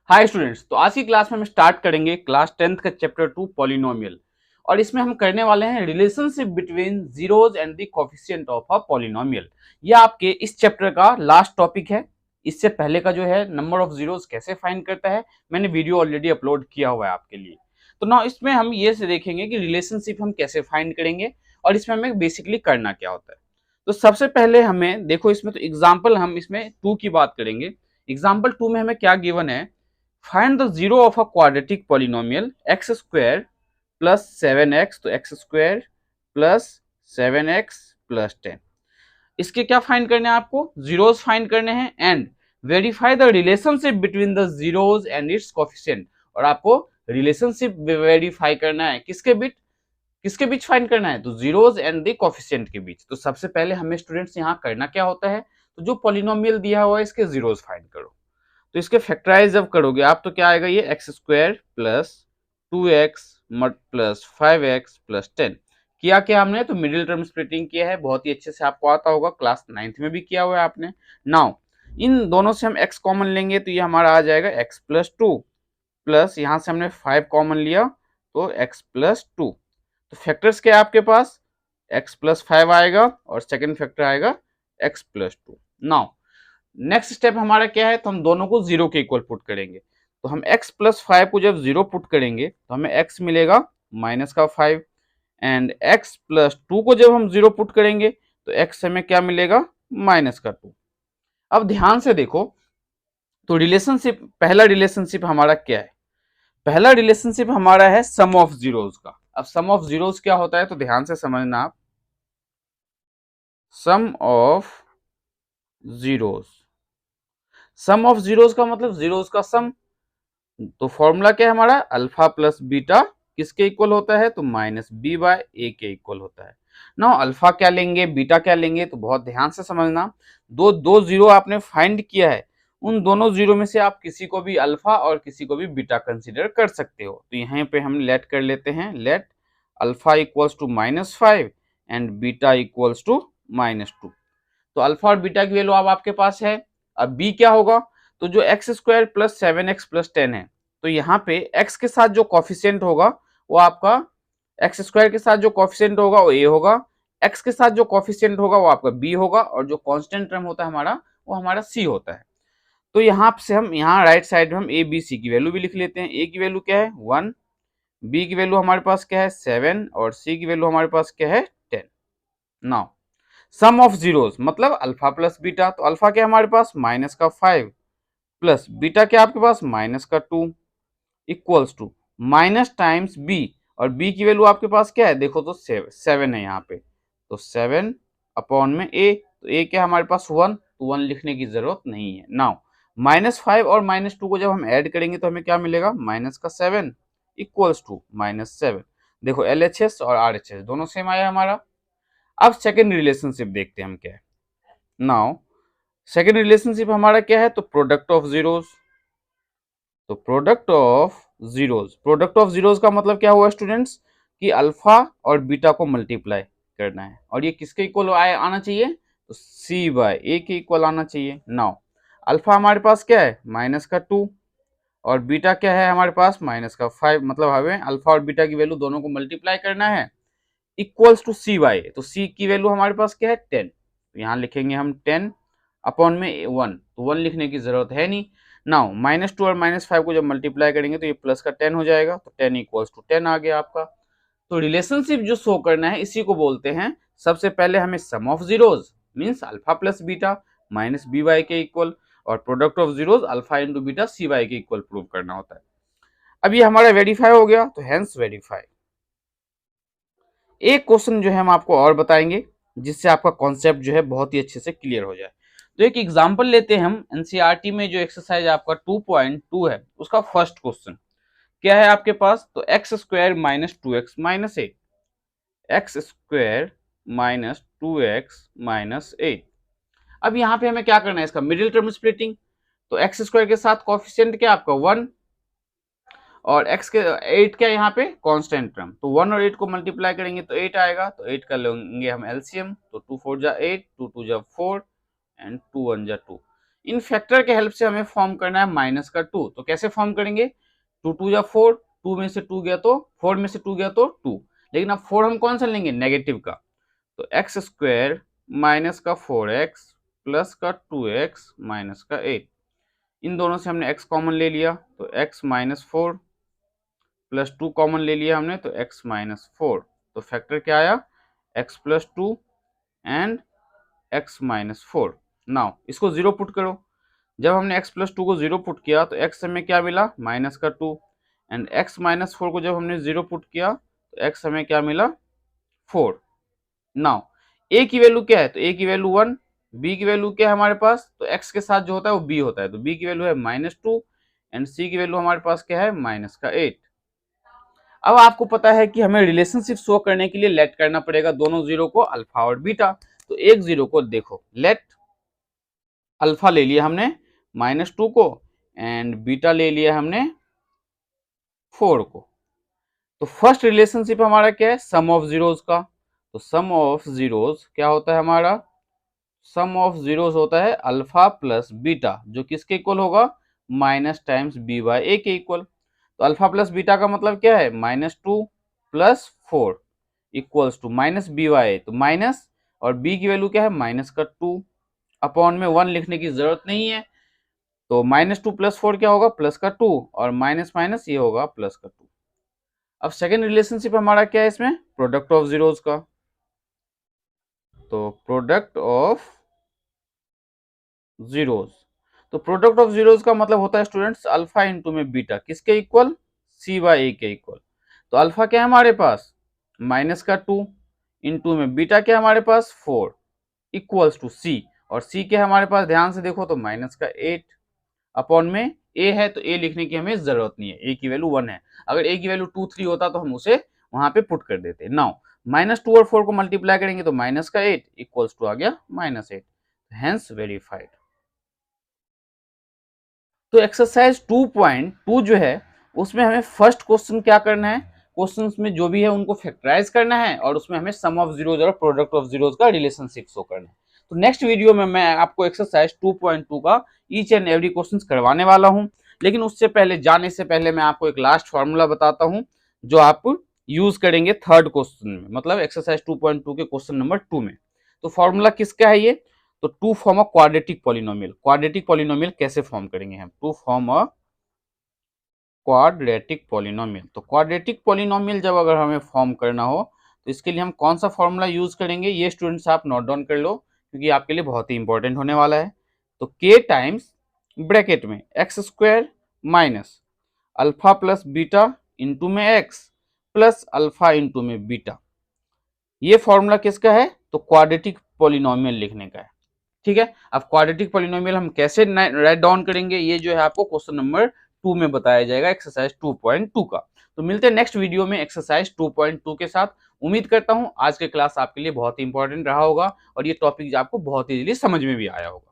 Hi students, तो आज की क्लास में हम स्टार्ट करेंगे क्लास 10th का चैप्टर 2 पॉलिनोमियल। और इसमें हम करने वाले हैं relationship between zeros and the coefficient of a polynomial. यह आपके इस चैप्टर का लास्ट टॉपिक है। इससे पहले का जो है नंबर ऑफ जीरोज कैसे फाइंड करता है, मैंने वीडियो ऑलरेडी अपलोड किया हुआ है आपके लिए। तो ना इसमें हम ये से देखेंगे कि रिलेशनशिप हम कैसे फाइंड करेंगे और इसमें हमें बेसिकली करना क्या होता है। तो सबसे पहले हमें देखो, इसमें तो एग्जाम्पल हम इसमें 2 की बात करेंगे। एग्जाम्पल 2 में हमें क्या गिवन है, find the zero of a quadratic polynomial x square plus 7x, तो x square plus 7x plus 10। इसके क्या फाइंड करने हैं, आपको जीरोस फाइंड करने हैं and verify the relationship between the zeros and it's coefficient. और आपको रिलेशनशिप वेरीफाई करना है किसके बीच फाइंड करना है, तो जीरोस एंड द कोफिशिएंट के बीच। तो सबसे पहले हमें स्टूडेंट्स यहाँ करना क्या होता है, तो जो पॉलिनोमियल दिया हुआ है इसके जीरोस फाइंड करो। तो इसके फैक्टराइज जब करोगे आप तो क्या आएगा, ये x square plus 2x plus 5x plus 10। किया क्या हमने, तो मिडिल टर्म स्प्लिटिंग किया है, बहुत ही अच्छे से आपको आता होगा, क्लास 9th में भी किया हुआ है आपने। नाउ इन दोनों से हम x कॉमन लेंगे तो ये हमारा आ जाएगा x प्लस 2 प्लस यहाँ से हमने 5 कॉमन लिया तो x प्लस 2। तो फैक्टर्स क्या है आपके पास, x प्लस 5 आएगा और सेकेंड फैक्टर आएगा x plus 2। Now next step हमारा क्या है, तो हम दोनों को जीरो के इक्वल पुट करेंगे। तो हम x प्लस 5 को जब जीरो पुट करेंगे तो हमें x मिलेगा माइनस का 5 एंड x प्लस 2 को जब हम जीरो पुट करेंगे तो x हमें क्या मिलेगा, माइनस का 2। अब ध्यान से देखो, तो रिलेशनशिप, पहला रिलेशनशिप हमारा क्या है, पहला रिलेशनशिप हमारा है सम ऑफ जीरोस का। अब सम ऑफ जीरोस क्या होता है, तो ध्यान से समझना आप, sum of zeros, sum of zeros का मतलब जीरोस का सम। तो फॉर्मूला क्या है हमारा, अल्फा प्लस बीटा किसके इक्वल होता है, तो माइनस बी बाय ए के इक्वल होता है ना। अल्फा क्या लेंगे, बीटा क्या लेंगे, तो बहुत ध्यान से समझना। दो दो जीरो आपने फाइंड किया है, उन दोनों जीरो में से आप किसी को भी अल्फा और किसी को भी बीटा कंसीडर कर सकते हो। तो यहाँ पे हम लेट कर लेते हैं, let alpha equals to -5 and beta equals to -2। तो अल्फा और बीटा की वैल्यू अब आपके पास है। अब बी क्या होगा, तो जो x square plus 7x plus 10 है, तो यहाँ पे x के साथ जो कॉफिशिएंट होगा वो आपका, एक्स स्क्वायर के साथ जो कॉफिशिएंट होगा वो a होगा, x के साथ जो कॉफिशिएंट होगा वो आपका b होगा, और जो कांस्टेंट टर्म होता है हमारा वो हमारा c होता है। तो यहाँ से हम यहाँ राइट साइड में हम a b c की वैल्यू भी लिख लेते हैं। a की वैल्यू क्या है 1, b की वैल्यू हमारे पास क्या है 7 और c की वैल्यू हमारे पास क्या है 10। नाउ सम ऑफ जीरोस मतलब अल्फा प्लस बीटा, तो अल्फा क्या हमारे पास माइनस का 5 प्लस बीटा क्या आपके पास माइनस का 2 equals to minus times B. और बी की वैल्यू आपके पास क्या है, देखो तो 7 है यहाँ पे, तो 7 अपॉन में ए, तो ए क्या हमारे पास 1, तो 1 लिखने की जरूरत नहीं है। नाउ -5 और -2 को जब हम ऐड करेंगे तो हमें क्या मिलेगा, माइनस का 7 इक्वल्स टू -7। देखो LHS और RHS दोनों सेम आया हमारा। अब सेकेंड रिलेशनशिप देखते हैं हम क्या है। नाउ सेकेंड रिलेशनशिप हमारा क्या है, तो प्रोडक्ट ऑफ जीरोस। तो प्रोडक्ट ऑफ जीरोस का मतलब क्या हुआ स्टूडेंट्स, कि अल्फा और बीटा को मल्टीप्लाई करना है, और ये किसके इक्वल आना चाहिए, तो सी बाय ए के इक्वल आना चाहिए। नाउ अल्फा हमारे पास क्या है माइनस का 2 और बीटा क्या है हमारे पास माइनस का 5, मतलब हमें अल्फा और बीटा की वैल्यू दोनों को मल्टीप्लाई करना है equals to C bye A. तो सी की वैल्यू हमारे पास क्या है 10, तो यहाँ लिखेंगे हम 10 अपॉन में 1, तो 1 लिखने की जरूरत है नहीं। नाउ -2 और -5 को जब मल्टीप्लाई करेंगे तो ये प्लस का 10 हो जाएगा, तो 10 इक्वल्स टू 10 आ गया आपका। तो रिलेशनशिप जो शो करना है इसी को बोलते हैं, सबसे पहले हमें sum of zeros means alpha plus beta minus B Y के इक्वल, और product of zeros alpha into beta C Y के इक्वल प्रूव करना होता है। अब ये हमारा वेरीफाई हो गया, तो हेंस वेरीफाई। एक क्वेश्चन जो है हम आपको और बताएंगे जिससे आपका कॉन्सेप्ट जो है बहुत ही अच्छे से क्लियर हो जाए। तो एक एग्जांपल लेते हैं हम, एनसीईआरटी में जो एक्सरसाइज आपका 2.2 है उसका फर्स्ट क्वेश्चन क्या है आपके पास, तो x square minus 2x minus 8, x square minus 2x minus 8। अब यहाँ पे हमें क्या करना है, इसका मिडिल टर्म स्प्लिटिंग। तो एक्स स्क्वायर के साथ कॉफिशिएंट क्या आपका 1 और x के 8 क्या यहाँ पे कांस्टेंट टर्म, तो 1 और 8 को मल्टीप्लाई करेंगे तो 8 आएगा, तो 8 का लेंगे हम एलसीएम, तो 2 4 जा 8, 2 2 जा 4 एंड 2 1 जा 2 इन फैक्टर के हेल्प से हमें फॉर्म करना है माइनस का 2। तो कैसे फॉर्म करेंगे, 2 2 या 4, 2 में से 2 गया तो 4 में से 2 गया तो 2, लेकिन अब 4 हम कौन सा लेंगे, नेगेटिव का। तो एक्स स्क्वायर माइनस का 4x प्लस का 2x माइनस का 8, इन दोनों से हमने x कॉमन ले लिया तो x माइनस 4 प्लस 2 कॉमन ले लिया हमने तो x माइनस 4। तो फैक्टर क्या आया, x plus 2 and x minus 4। Now इसको जीरो पुट करो, जब हमने x प्लस 2 को जीरो पुट किया तो x हमें क्या मिला, माइनस का 2, एंड x माइनस 4 को जब हमने जीरो पुट किया तो x हमें क्या मिला, 4। नाउ a की वैल्यू क्या है, तो a की वैल्यू 1, b की वैल्यू क्या है हमारे पास, तो x के साथ जो होता है वो b होता है, तो b की वैल्यू है माइनस 2 एंड c की वैल्यू हमारे पास क्या है, माइनस का 8। अब आपको पता है कि हमें रिलेशनशिप शो करने के लिए लेट करना पड़ेगा दोनों जीरो को, अल्फा और बीटा। तो एक जीरो को देखो, लेट अल्फा ले लिया हमने -2 को एंड बीटा ले लिया हमने 4 को। तो फर्स्ट रिलेशनशिप हमारा क्या है, सम ऑफ जीरोस का। तो सम ऑफ जीरोस क्या होता है हमारा, सम ऑफ जीरोस होता है अल्फा प्लस बीटा, जो किसके इक्वल होगा, माइनस टाइम्स बी बाय ए के इक्वल। तो अल्फा प्लस बीटा का मतलब क्या है, -2 plus 4 equals to minus B by A, तो माइनस और बी की वैल्यू क्या है, माइनस का 2, अपॉन में 1 लिखने की जरूरत नहीं है। तो -2 प्लस 4 क्या होगा, प्लस का 2, और माइनस माइनस ये होगा प्लस का 2। अब सेकेंड रिलेशनशिप हमारा क्या है इसमें, प्रोडक्ट ऑफ जीरोस का। तो प्रोडक्ट ऑफ जीरोस, तो प्रोडक्ट ऑफ जीरोस का मतलब होता है स्टूडेंट्स अल्फा इंटू में बीटा, किसके इक्वल, सी बाई ए के इक्वल। तो अल्फा क्या है हमारे पास, माइनस का 2 इंटू में बीटा क्या है हमारे पास 4 इक्वल्स टू सी, और सी क्या है हमारे पास, ध्यान से देखो तो माइनस का 8 अपॉन में ए है, तो ए लिखने की हमें जरूरत नहीं है, ए की वैल्यू 1 है। अगर ए की वैल्यू 2 3 होता तो हम उसे वहां पे पुट कर देते। नाउ -2 और 4 को मल्टीप्लाई करेंगे तो माइनस का 8 इक्वल्स टू आ गया -8, हेंस वेरीफाइड। तो एक्सरसाइज 2.2 जो है उसमें हमें फर्स्ट क्वेश्चन क्या करना है, क्वेश्चंस में जो भी है उनको फैक्टराइज करना है, और उसमें हमें सम ऑफ जीरोज और प्रोडक्ट ऑफ जीरोज का रिलेशनशिप शो करना है। तो नेक्स्ट वीडियो में मैं आपको एक्सरसाइज 2.2 का ईच एंड एवरी क्वेश्चन करवाने वाला हूं, लेकिन उससे पहले, जाने से पहले मैं आपको एक लास्ट फॉर्मूला बताता हूं जो आप यूज करेंगे थर्ड क्वेश्चन में, मतलब एक्सरसाइज 2.2 के क्वेश्चन नंबर 2 में। तो फॉर्मूला किसका है ये, तो to form a quadratic polynomial. Quadratic polynomial कैसे फॉर्म करेंगे हम, to form a quadratic polynomial. तो क्वाड्रेटिक पॉलिनोमियल जब अगर हमें फॉर्म करना हो तो इसके लिए हम कौन सा फॉर्मूला यूज करेंगे, ये स्टूडेंट्स आप नोट डाउन कर लो क्योंकि आपके लिए बहुत ही इंपॉर्टेंट होने वाला है। तो के टाइम्स ब्रैकेट में x square minus alpha plus beta into में एक्स प्लस अल्फा इंटू में बीटा, ये फॉर्मूला किसका है, तो क्वाड्रेटिक पॉलिनोमियल लिखने का है। ठीक है, अब क्वाड्रेटिक पॉलिनोमियल हम कैसे राइट डाउन करेंगे, ये जो है आपको क्वेश्चन नंबर 2 में बताया जाएगा, एक्सरसाइज 2.2 का। तो मिलते हैं नेक्स्ट वीडियो में एक्सरसाइज 2.2 के साथ। उम्मीद करता हूं आज के क्लास आपके लिए बहुत ही इंपॉर्टेंट रहा होगा और ये टॉपिक आपको बहुत इजीली समझ में भी आया होगा।